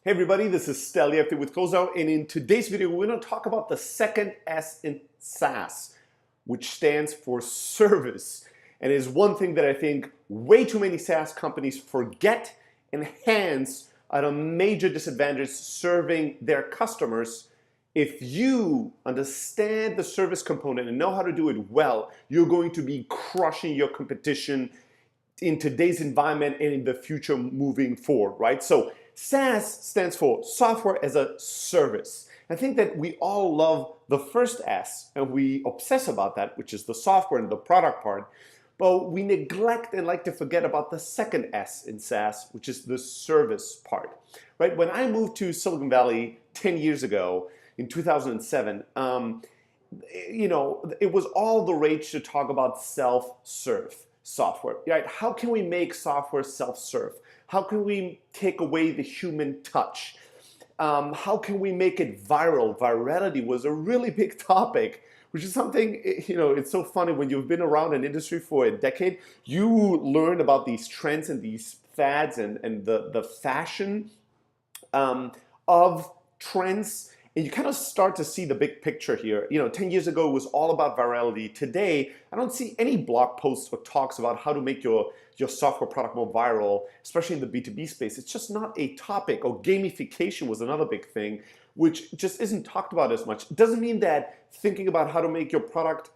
Hey everybody, this is Steliak with Closeout, and in today's video we're going to talk about the second S in SaaS, which stands for service, and is one thing that I think way too many SaaS companies forget and hence at a major disadvantage serving their customers. If you understand the service component and know how to do it well, you're going to be crushing your competition in today's environment and in the future moving forward, right? So SaaS stands for software as a service. I think that we all love the first S and we obsess about that, which is the software and the product part, but we neglect and like to forget about the second S in SaaS, which is the service part, right? When I moved to Silicon Valley 10 years ago in 2007, it was all the rage to talk about self-serve software, right? How can we make software self-serve? How can we take away the human touch? How can we make it viral? Virality was a really big topic, which is something, it's so funny when you've been around an industry for a decade, you learn about these trends and these fads and the fashion of trends. And you kind of start to see the big picture here. 10 years ago, it was all about virality. Today, I don't see any blog posts or talks about how to make your software product more viral, especially in the B2B space. It's just not a topic. Or gamification was another big thing, which just isn't talked about as much. It doesn't mean that thinking about how to make your product,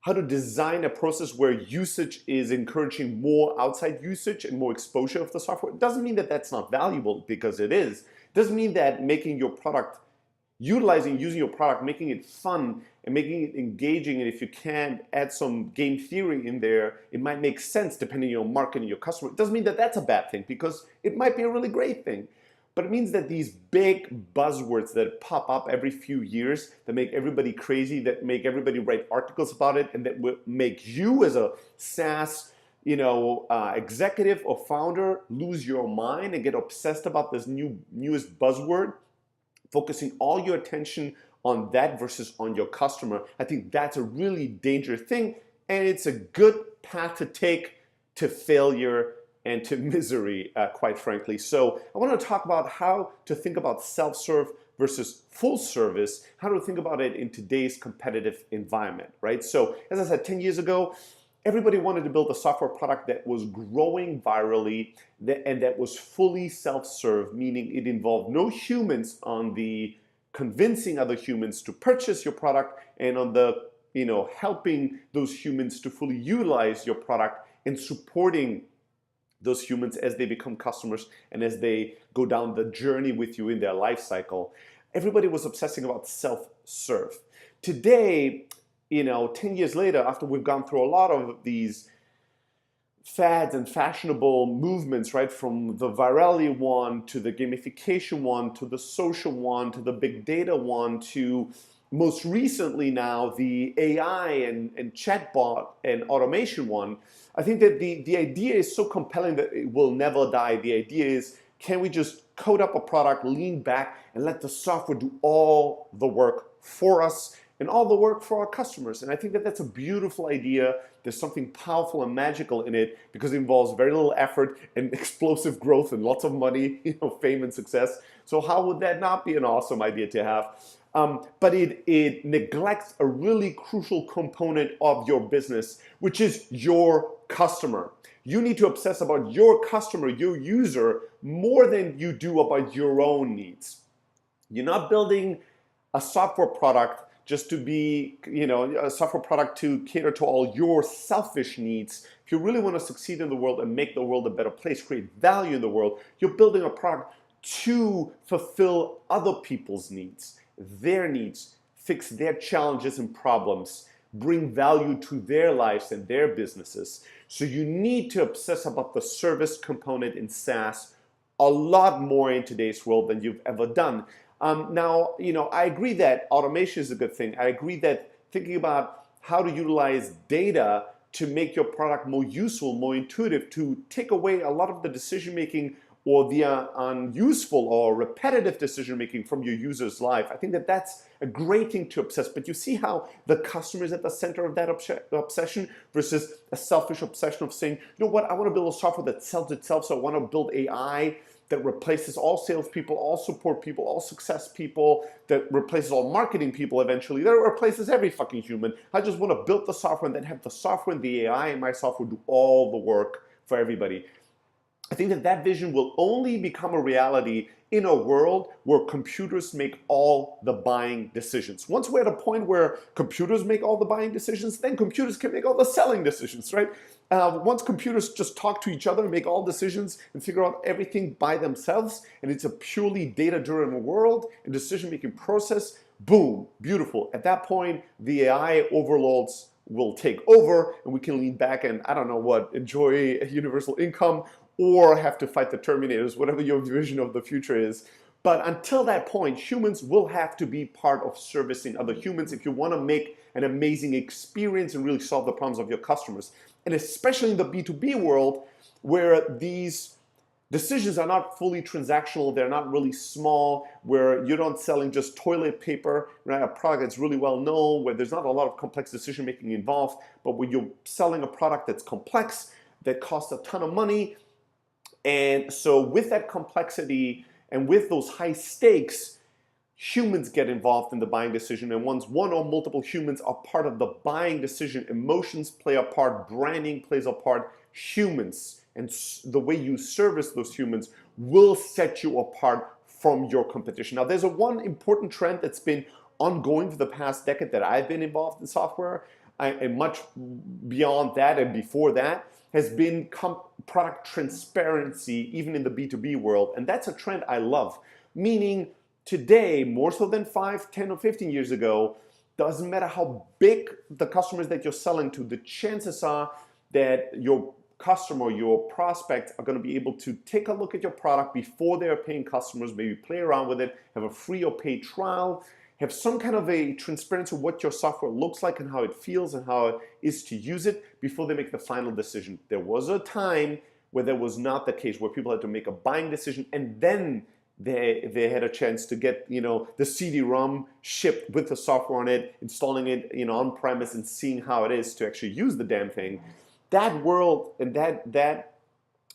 how to design a process where usage is encouraging more outside usage and more exposure of the software, it doesn't mean that that's not valuable, because it is. It doesn't mean that making your product, using your product, making it fun and making it engaging, and if you can add some game theory in there, it might make sense depending on your market and your customer. It doesn't mean that that's a bad thing, because it might be a really great thing. But it means that these big buzzwords that pop up every few years, that make everybody crazy, that make everybody write articles about it, and that will make you as a SaaS executive or founder lose your mind and get obsessed about this newest buzzword, focusing all your attention on that versus on your customer. I think that's a really dangerous thing, and it's a good path to take to failure and to misery, quite frankly. So I want to talk about how to think about self-serve versus full service, how to think about it in today's competitive environment, right? So as I said, 10 years ago, everybody wanted to build a software product that was growing virally and that was fully self-serve, meaning it involved no humans on the convincing other humans to purchase your product and on the helping those humans to fully utilize your product and supporting those humans as they become customers and as they go down the journey with you in their life cycle. Everybody was obsessing about self-serve. Today, 10 years later, after we've gone through a lot of these fads and fashionable movements, right, from the virality one to the gamification one to the social one to the big data one to most recently now the AI and chatbot and automation one, I think that the idea is so compelling that it will never die. The idea is, can we just code up a product, lean back, and let the software do all the work for us and all the work for our customers? And I think that that's a beautiful idea. There's something powerful and magical in it because it involves very little effort and explosive growth and lots of money, fame and success. So how would that not be an awesome idea to have? But it neglects a really crucial component of your business, which is your customer. You need to obsess about your customer, your user, more than you do about your own needs. You're not building a software product just to be, a software product to cater to all your selfish needs. If you really want to succeed in the world and make the world a better place, create value in the world, you're building a product to fulfill other people's needs, fix their challenges and problems, bring value to their lives and their businesses. So you need to obsess about the service component in SaaS a lot more in today's world than you've ever done. Now, I agree that automation is a good thing. I agree that thinking about how to utilize data to make your product more useful, more intuitive, to take away a lot of the decision-making or the unuseful or repetitive decision-making from your user's life. I think that that's a great thing to obsess, but you see how the customer is at the center of that obsession versus a selfish obsession of saying, you know what, I want to build a software that sells itself, so I want to build AI that replaces all salespeople, all support people, all success people, that replaces all marketing people eventually, that replaces every fucking human. I just want to build the software and then have the software and the AI and my software do all the work for everybody. I think that that vision will only become a reality in a world where computers make all the buying decisions. Once we're at a point where computers make all the buying decisions, then computers can make all the selling decisions, right? Once computers just talk to each other and make all decisions and figure out everything by themselves, and it's a purely data-driven world and decision-making process, boom, beautiful. At that point, the AI overlords will take over and we can lean back and, I don't know what, enjoy a universal income or have to fight the Terminators, whatever your vision of the future is. But until that point, humans will have to be part of servicing other humans if you want to make an amazing experience and really solve the problems of your customers. And especially in the B2B world, where these decisions are not fully transactional, they're not really small, where you're not selling just toilet paper, right? A product that's really well known, where there's not a lot of complex decision making involved, but when you're selling a product that's complex, that costs a ton of money. And so with that complexity and with those high stakes, humans get involved in the buying decision. And once one or multiple humans are part of the buying decision, emotions play a part, branding plays a part, humans and the way you service those humans will set you apart from your competition. Now, there's one important trend that's been ongoing for the past decade that I've been involved in software, and much beyond that and before that, has been product transparency, even in the B2B world. And that's a trend I love. Meaning today, more so than 5, 10, or 15 years ago, doesn't matter how big the customers that you're selling to, the chances are that your customer, your prospect are going to be able to take a look at your product before they're paying customers, maybe play around with it, have a free or paid trial, have some kind of a transparency of what your software looks like and how it feels and how it is to use it before they make the final decision. There was a time where that was not the case, where people had to make a buying decision and then they had a chance to get, the CD-ROM shipped with the software on it, installing it, on premise and seeing how it is to actually use the damn thing. That world and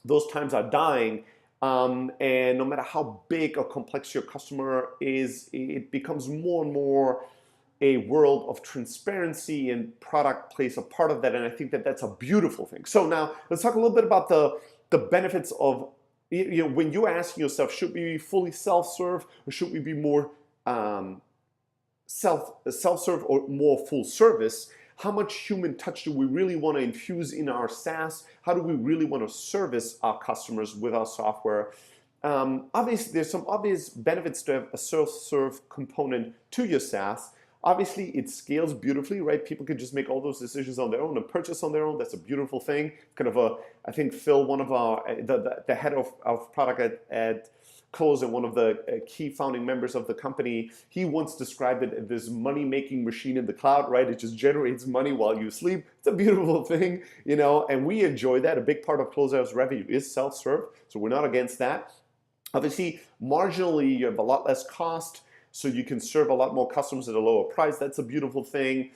those times are dying. And no matter how big or complex your customer is, it becomes more and more a world of transparency, and product plays a part of that. And I think that that's a beautiful thing. So now let's talk a little bit about the benefits of, when you're asking yourself, should we be fully self-serve or should we be more self-serve or more full service? How much human touch do we really want to infuse in our SaaS? How do we really want to service our customers with our software? Obviously, there's some obvious benefits to have a self-serve component to your SaaS. Obviously, it scales beautifully, right? People can just make all those decisions on their own and purchase on their own. That's a beautiful thing. Kind of I think Phil, one of the head of product at Close and one of the key founding members of the company, he once described it as this money-making machine in the cloud, right? It just generates money while you sleep. It's a beautiful thing, and we enjoy that. A big part of Closeout's revenue is self-serve, so we're not against that. Obviously, marginally, you have a lot less cost, so you can serve a lot more customers at a lower price. That's a beautiful thing.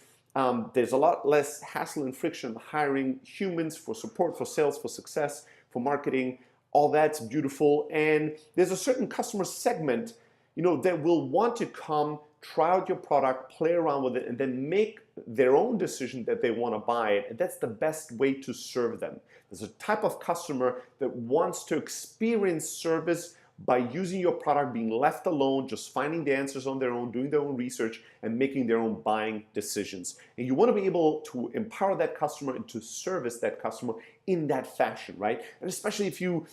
There's a lot less hassle and friction hiring humans for support, for sales, for success, for marketing. All that's beautiful. And there's a certain customer segment, that will want to come, try out your product, play around with it, and then make their own decision that they want to buy it. And that's the best way to serve them. There's a type of customer that wants to experience service by using your product, being left alone, just finding the answers on their own, doing their own research, and making their own buying decisions. And you want to be able to empower that customer and to service that customer in that fashion, right? And especially if you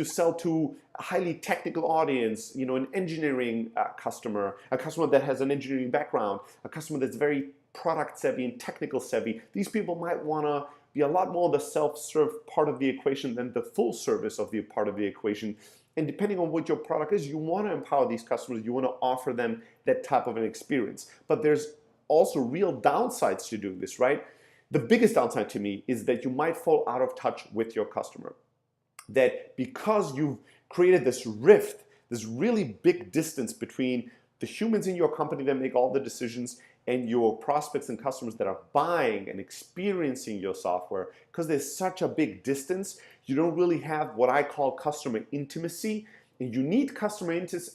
sell to a highly technical audience, an engineering customer, a customer that has an engineering background, a customer that's very product savvy and technical savvy, these people might want to be a lot more the self-serve part of the equation than the full service of the part of the equation. And depending on what your product is, you want to empower these customers, you want to offer them that type of an experience. But there's also real downsides to doing this, right? The biggest downside to me is that you might fall out of touch with your customer. That because you've created this rift, this really big distance between the humans in your company that make all the decisions and your prospects and customers that are buying and experiencing your software, because there's such a big distance, you don't really have what I call customer intimacy, And you need customer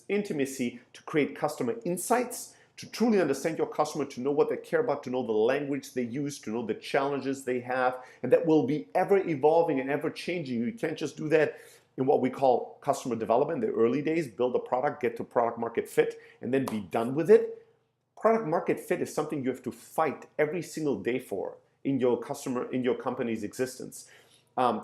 intimacy to create customer insights, to truly understand your customer, to know what they care about, to know the language they use, to know the challenges they have, and that will be ever evolving and ever changing. You can't just do that in what we call customer development, the early days, build a product, get to product market fit, and then be done with it. Product market fit is something you have to fight every single day for in your company's existence.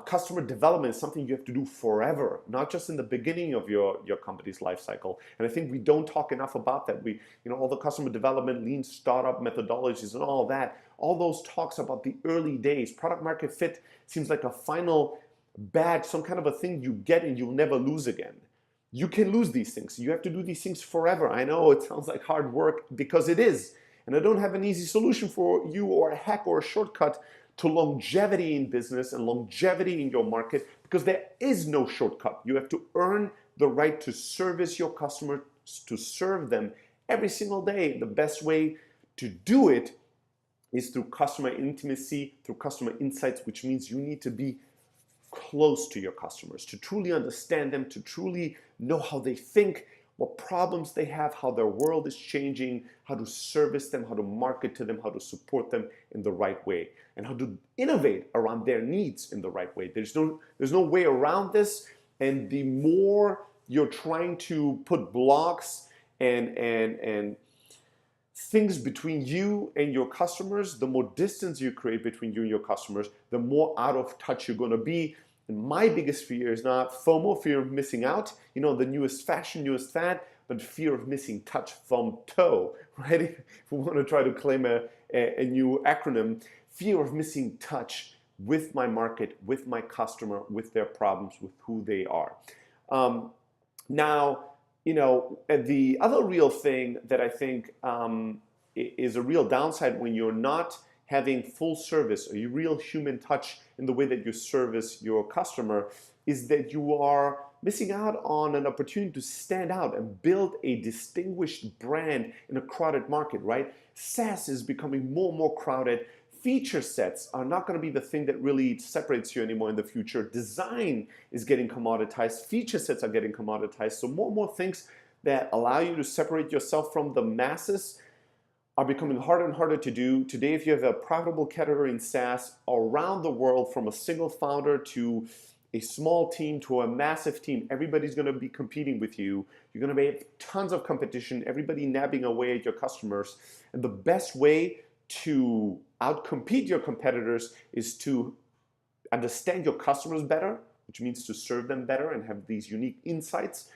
Customer development is something you have to do forever, not just in the beginning of your company's life cycle. And I think we don't talk enough about that. All the customer development, lean startup methodologies and all that, all those talks about the early days. Product market fit seems like a final badge, some kind of a thing you get and you'll never lose again. You can lose these things. You have to do these things forever. I know it sounds like hard work because it is. And I don't have an easy solution for you or a hack or a shortcut to longevity in business and longevity in your market, because there is no shortcut. You have to earn the right to service your customers, to serve them every single day. The best way to do it is through customer intimacy, through customer insights, which means you need to be close to your customers, to truly understand them, to truly know how they think, what problems they have, how their world is changing, how to service them, how to market to them, how to support them in the right way, and how to innovate around their needs in the right way. There's no way around this, and the more you're trying to put blocks and things between you and your customers, the more distance you create between you and your customers, the more out of touch you're going to be. And my biggest fear is not FOMO, fear of missing out, the newest fashion, newest fad, but fear of missing touch from toe, right? If we want to try to claim a new acronym, fear of missing touch with my market, with my customer, with their problems, with who they are. Now, the other real thing that I think is a real downside when you're not having full service or real human touch in the way that you service your customer is that you are missing out on an opportunity to stand out and build a distinguished brand in a crowded market, right? SaaS is becoming more and more crowded. Feature sets are not going to be the thing that really separates you anymore in the future. Design is getting commoditized. Feature sets are getting commoditized. So more and more things that allow you to separate yourself from the masses are becoming harder and harder to do. Today, if you have a profitable category in SaaS around the world, from a single founder to a small team to a massive team, everybody's going to be competing with you. You're going to have tons of competition, everybody nabbing away at your customers. And the best way to outcompete your competitors is to understand your customers better, which means to serve them better and have these unique insights,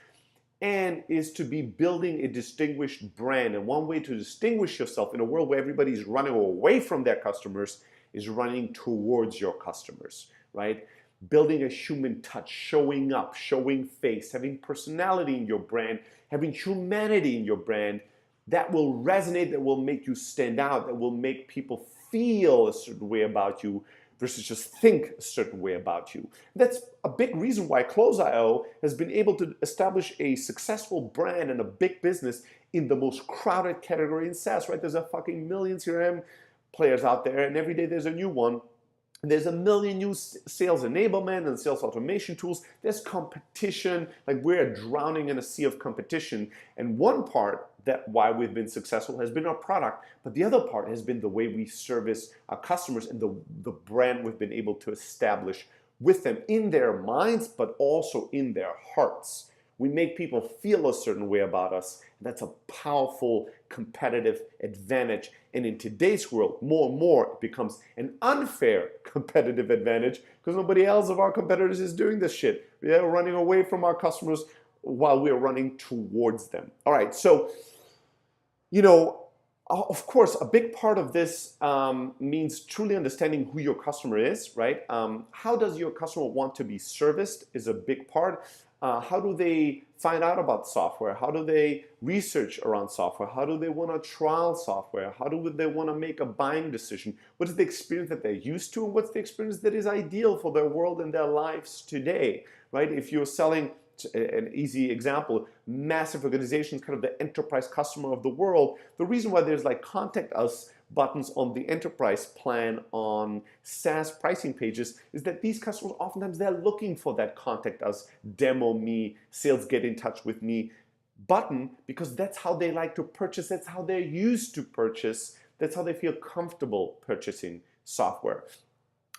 and is to be building a distinguished brand. And one way to distinguish yourself in a world where everybody's running away from their customers is running towards your customers, right? Building a human touch, showing up, showing face, having personality in your brand, having humanity in your brand, that will resonate, that will make you stand out, that will make people feel a certain way about you versus just think a certain way about you. That's a big reason why Close.io has been able to establish a successful brand and a big business in the most crowded category in SaaS, right? There's a fucking million CRM players out there, and every day there's a new one. There's a million new sales enablement and sales automation tools. There's competition, like we're drowning in a sea of competition. And one part that why we've been successful has been our product, but the other part has been the way we service our customers and the brand we've been able to establish with them in their minds, but also in their hearts. We make people feel a certain way about us. That's a powerful competitive advantage. And in today's world, more and more, it becomes an unfair competitive advantage because nobody else of our competitors is doing this shit. They're running away from our customers while we're running towards them. All right, so, of course, a big part of this means truly understanding who your customer is, right? How does your customer want to be serviced is a big part. How do they find out about software? How do they research around software? How do they want to trial software? How do they want to make a buying decision? What is the experience that they're used to? And what's the experience that is ideal for their world and their lives today, right? If you're selling, an easy example, massive organizations, kind of the enterprise customer of the world, the reason why there's like contact us buttons on the enterprise plan on SaaS pricing pages is that these customers, oftentimes they're looking for that contact us, demo me, sales get in touch with me button, because that's how they like to purchase, that's how they're used to purchase, that's how they feel comfortable purchasing software.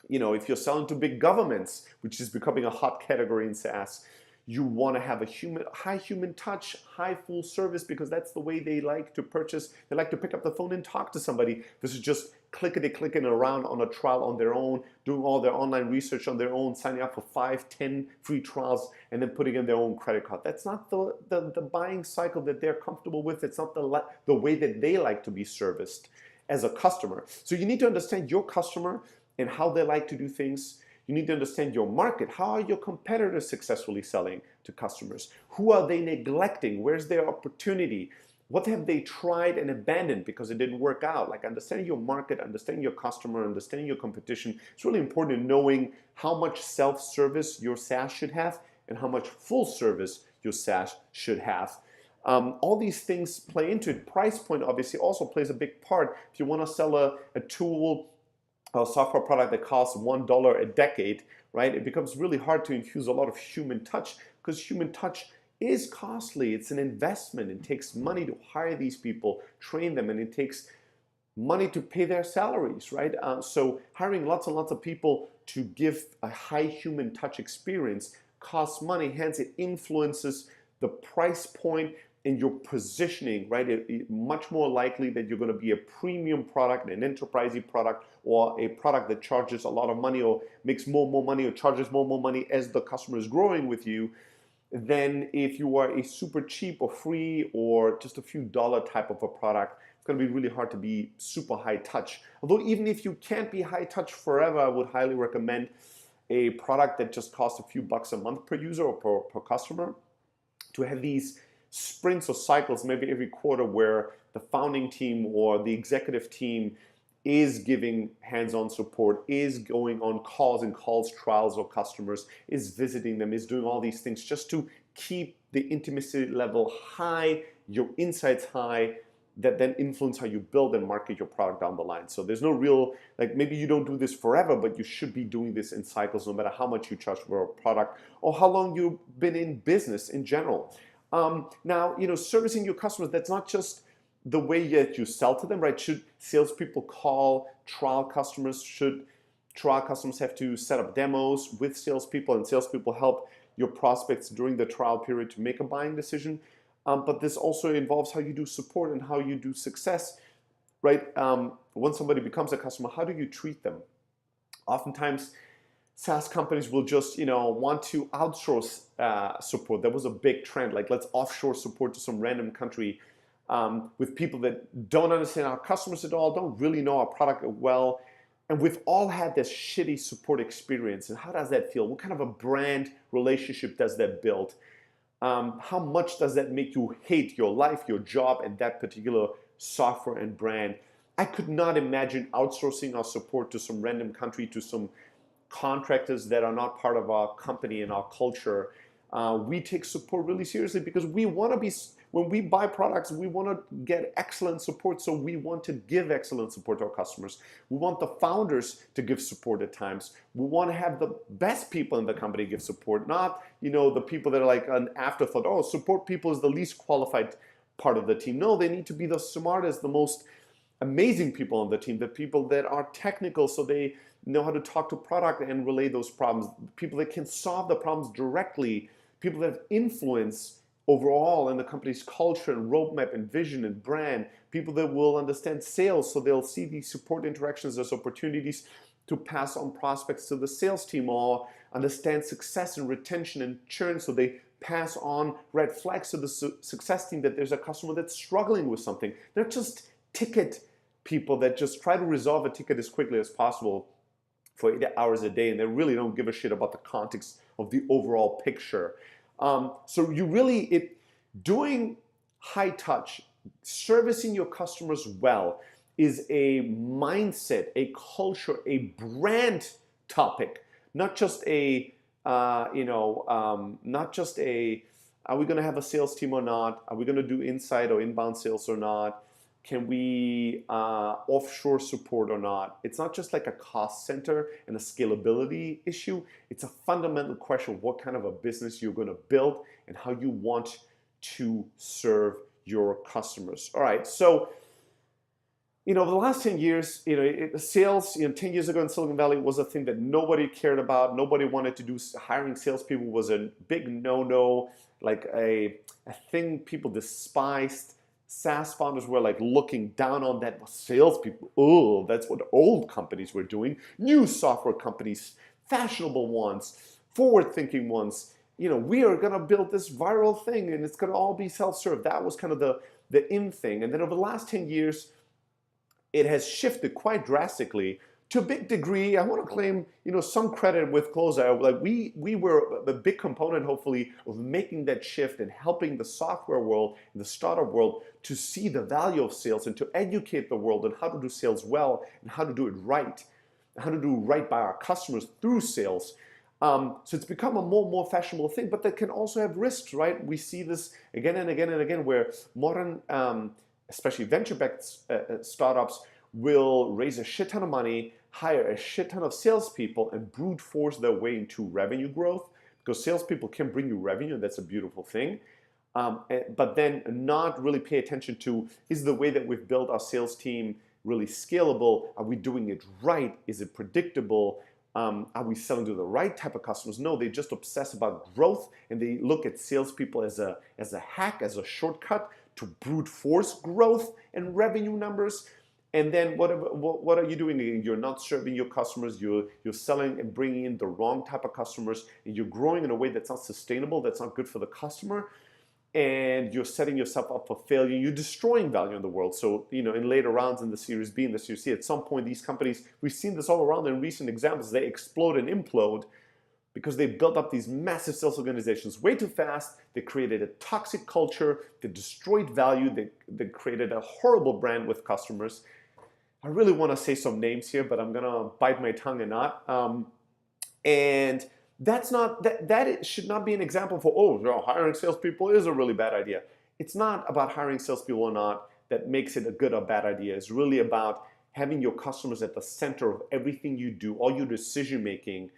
You know, if you're selling to big governments, which is becoming a hot category in SaaS, you want to have a high human touch, high full service, because that's the way they like to purchase. They like to pick up the phone and talk to somebody. This is just clicking around on a trial on their own, doing all their online research on their own, signing up for 5, 10 free trials, and then putting in their own credit card. That's not the buying cycle that they're comfortable with. It's not the way that they like to be serviced as a customer. So you need to understand your customer and how they like to do things. You need to understand your market. How are your competitors successfully selling to customers? Who are they neglecting? Where's their opportunity? What have they tried and abandoned because it didn't work out? Like understanding your market, understanding your customer, understanding your competition. It's really important in knowing how much self-service your SaaS should have and how much full service your SaaS should have. All these things play into it. Price point obviously also plays a big part. If you want to sell a tool, a software product that costs $1 a decade, right? It becomes really hard to infuse a lot of human touch, because human touch is costly. It's an investment. It takes money to hire these people, train them, and it takes money to pay their salaries, right? So hiring lots and lots of people to give a high human touch experience costs money. Hence, it influences the price point and your positioning, right? It's much more likely that you're going to be a premium product, an enterprisey product, or a product that charges a lot of money or makes more money or charges more money as the customer is growing with you, than if you are a super cheap or free or just a few dollar type of a product. It's going to be really hard to be super high touch. Although even if you can't be high touch forever, I would highly recommend a product that just costs a few bucks a month per user or per customer, to have these sprints or cycles maybe every quarter where the founding team or the executive team is giving hands-on support, is going on calls and calls, trials of customers, is visiting them, is doing all these things just to keep the intimacy level high, your insights high, that then influence how you build and market your product down the line. So there's no real, like maybe you don't do this forever, but you should be doing this in cycles no matter how much you charge for a product or how long you've been in business in general. Now, you know, servicing your customers, that's not just the way that you sell to them, right? Should salespeople call trial customers? Should trial customers have to set up demos with salespeople and salespeople help your prospects during the trial period to make a buying decision? But this also involves how you do support and how you do success, right? When somebody becomes a customer, how do you treat them? Oftentimes, SaaS companies will just, you know, want to outsource support. There was a big trend, like let's offshore support to some random country with people that don't understand our customers at all, don't really know our product well. And we've all had this shitty support experience. And how does that feel? What kind of a brand relationship does that build? How much does that make you hate your life, your job, and that particular software and brand? I could not imagine outsourcing our support to some random country, to some contractors that are not part of our company and our culture. We take support really seriously because we want to be, when we buy products, we want to get excellent support. So we want to give excellent support to our customers. We want the founders to give support at times. We want to have the best people in the company give support, not, you know, the people that are like an afterthought. Oh, support people is the least qualified part of the team. No, they need to be the smartest, the most amazing people on the team, the people that are technical so they know how to talk to product and relay those problems, people that can solve the problems directly, people that have influence overall in the company's culture and roadmap and vision and brand, people that will understand sales so they'll see these support interactions as opportunities to pass on prospects to the sales team, or understand success and retention and churn so they pass on red flags to the success team that there's a customer that's struggling with something. They're just ticket people that just try to resolve a ticket as quickly as possible for 8 hours a day, and they really don't give a shit about the context of the overall picture. So you really, doing high touch, servicing your customers well is a mindset, a culture, a brand topic, not just a, not just a, are we going to have a sales team or not? Are we going to do inside or inbound sales or not? Can we offshore support or not? It's not just like a cost center and a scalability issue. It's a fundamental question of what kind of a business you're going to build and how you want to serve your customers. All right, so the last 10 years, sales, 10 years ago in Silicon Valley was a thing that nobody cared about. Nobody wanted to do. Hiring salespeople was a big no-no, like a thing people despised. SaaS founders were like looking down on that. Salespeople, oh, that's what old companies were doing. New software companies, fashionable ones, forward-thinking ones. We are gonna build this viral thing, and it's gonna all be self-serve. That was kind of the in thing. And then over the last 10 years, it has shifted quite drastically. To a big degree, I want to claim, some credit with Closeout. Like we were a big component, hopefully, of making that shift and helping the software world and the startup world to see the value of sales and to educate the world on how to do sales well and how to do it right, and how to do right by our customers through sales. So it's become a more and more fashionable thing, but that can also have risks, right? We see this again and again and again, where modern, especially venture-backed startups, will raise a shit ton of money, hire a shit ton of salespeople, and brute force their way into revenue growth, because salespeople can bring you revenue, and that's a beautiful thing. But then not really pay attention to, is the way that we've built our sales team really scalable? Are we doing it right? Is it predictable? Are we selling to the right type of customers? No, they just obsess about growth, and they look at salespeople as a hack, as a shortcut to brute force growth and revenue numbers. And then what are you doing? You're not serving your customers. You're selling and bringing in the wrong type of customers, and you're growing in a way that's not sustainable, that's not good for the customer, and you're setting yourself up for failure. You're destroying value in the world. So, in later rounds in the Series B and the Series C, at some point, these companies, we've seen this all around in recent examples, they explode and implode because they built up these massive sales organizations way too fast. They created a toxic culture. They destroyed value. They created a horrible brand with customers. I really want to say some names here, but I'm going to bite my tongue and not. And that's not, that should not be an example for, hiring salespeople is a really bad idea. It's not about hiring salespeople or not that makes it a good or bad idea. It's really about having your customers at the center of everything you do, all your decision making.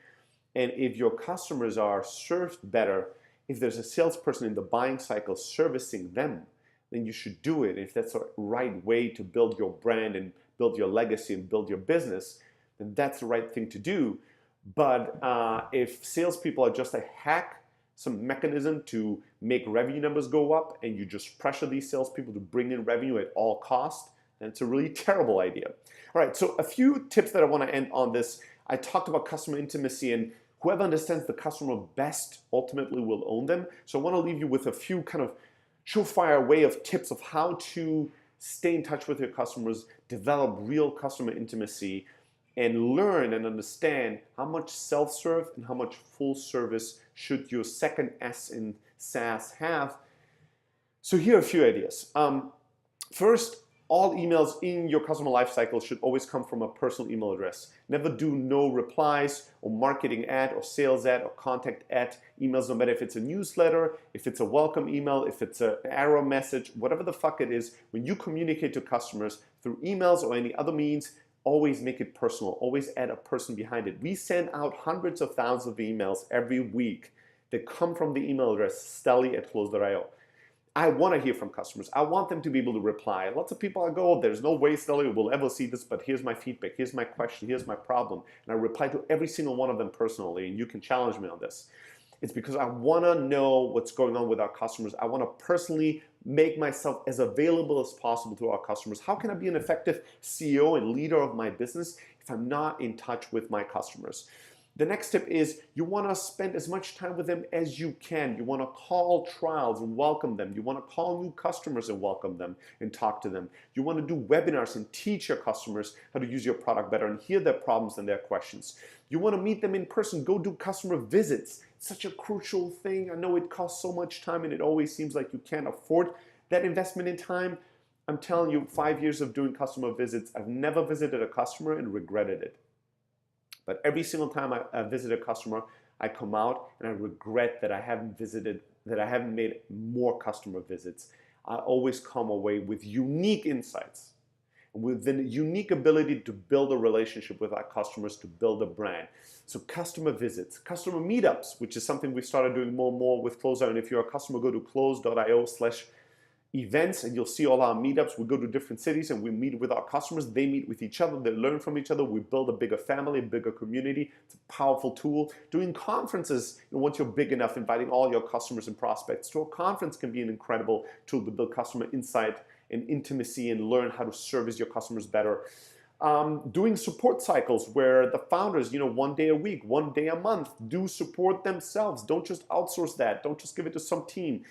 And if your customers are served better, if there's a salesperson in the buying cycle servicing them, then you should do it. If that's the right way to build your brand and build your legacy and build your business, then that's the right thing to do. But if salespeople are just a hack, some mechanism to make revenue numbers go up, and you just pressure these salespeople to bring in revenue at all costs, then it's a really terrible idea. All right, so a few tips that I want to end on this. I talked about customer intimacy, and whoever understands the customer best ultimately will own them. So I want to leave you with a few kind of surefire way of tips of how to stay in touch with your customers, develop real customer intimacy, and learn and understand how much self-serve and how much full service should your second S in SaaS have. So here are a few ideas. First, all emails in your customer lifecycle should always come from a personal email address. Never do no replies or marketing ad or sales ad or contact ad emails, no matter if it's a newsletter, if it's a welcome email, if it's an arrow message, whatever the fuck it is. When you communicate to customers through emails or any other means, always make it personal. Always add a person behind it. We send out hundreds of thousands of emails every week that come from the email address stelly@close.io. I want to hear from customers. I want them to be able to reply. Lots of people go, there's no way Stelly will ever see this, but here's my feedback, here's my question, here's my problem. And I reply to every single one of them personally, and you can challenge me on this. It's because I want to know what's going on with our customers. I want to personally make myself as available as possible to our customers. How can I be an effective CEO and leader of my business if I'm not in touch with my customers? The next tip is you want to spend as much time with them as you can. You want to call trials and welcome them. You want to call new customers and welcome them and talk to them. You want to do webinars and teach your customers how to use your product better and hear their problems and their questions. You want to meet them in person. Go do customer visits. It's such a crucial thing. I know it costs so much time, and it always seems like you can't afford that investment in time. I'm telling you, 5 years of doing customer visits, I've never visited a customer and regretted it. But every single time I visit a customer, I come out and I regret that I haven't made more customer visits. I always come away with unique insights, with the unique ability to build a relationship with our customers, to build a brand. So customer visits, customer meetups, which is something we started doing more and more with Close.io. And if you're a customer, go to close.io/events and you'll see all our meetups. We go to different cities and we meet with our customers. They meet with each other. They learn from each other. We build a bigger family, a bigger community. It's a powerful tool. Doing conferences, once you're big enough, inviting all your customers and prospects to a conference can be an incredible tool to build customer insight and intimacy and learn how to service your customers better. Doing support cycles where the founders, 1 day a week, 1 day a month, do support themselves. Don't just outsource that. Don't just give it to some team.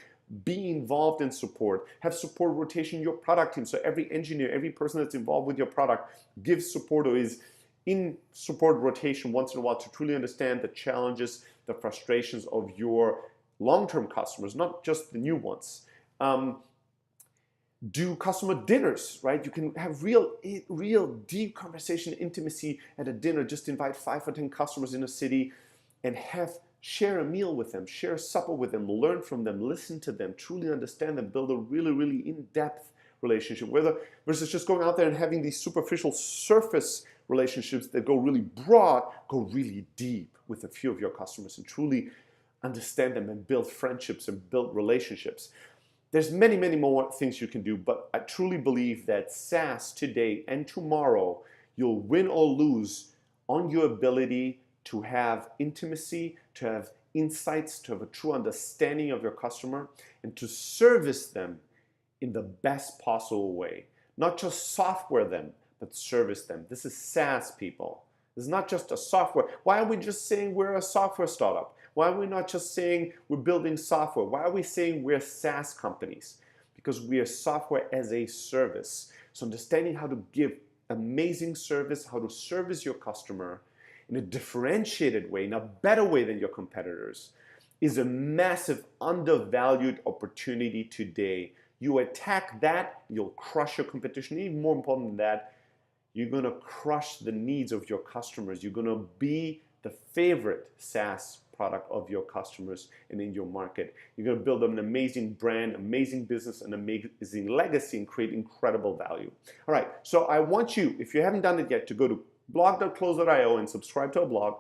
Be involved in support. Have support rotation in your product team. So every engineer, every person that's involved with your product gives support or is in support rotation once in a while to truly understand the challenges, the frustrations of your long-term customers, not just the new ones. Do customer dinners, right? You can have real deep conversation, intimacy at a dinner. Just invite 5 or 10 customers in a city and share a meal with them, share a supper with them, learn from them, listen to them, truly understand them, build a really in-depth relationship. Versus just going out there and having these superficial surface relationships that go really broad, go really deep with a few of your customers and truly understand them and build friendships and build relationships. There's many more things you can do, but I truly believe that SaaS today and tomorrow, you'll win or lose on your ability to have intimacy, to have insights, to have a true understanding of your customer, and to service them in the best possible way. Not just software them, but service them. This is SaaS, people. This is not just a software. Why are we just saying we're a software startup? Why are we not just saying we're building software? Why are we saying we're SaaS companies? Because we are software as a service. So understanding how to give amazing service, how to service your customer in a differentiated way, in a better way than your competitors, is a massive undervalued opportunity today. You attack that, you'll crush your competition. Even more important than that, you're going to crush the needs of your customers. You're going to be the favorite SaaS product of your customers and in your market. You're going to build an amazing brand, amazing business, and amazing legacy and create incredible value. All right, so I want you, if you haven't done it yet, to go to blog.close.io and subscribe to our blog.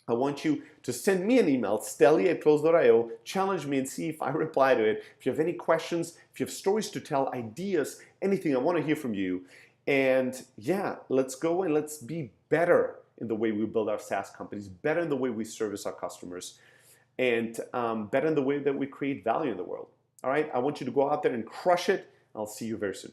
I want you to send me an email, stelly@close.io, challenge me and see if I reply to it. If you have any questions, if you have stories to tell, ideas, anything, I want to hear from you. And yeah, let's go and let's be better in the way we build our SaaS companies, better in the way we service our customers, and better in the way that we create value in the world. All right, I want you to go out there and crush it. I'll see you very soon.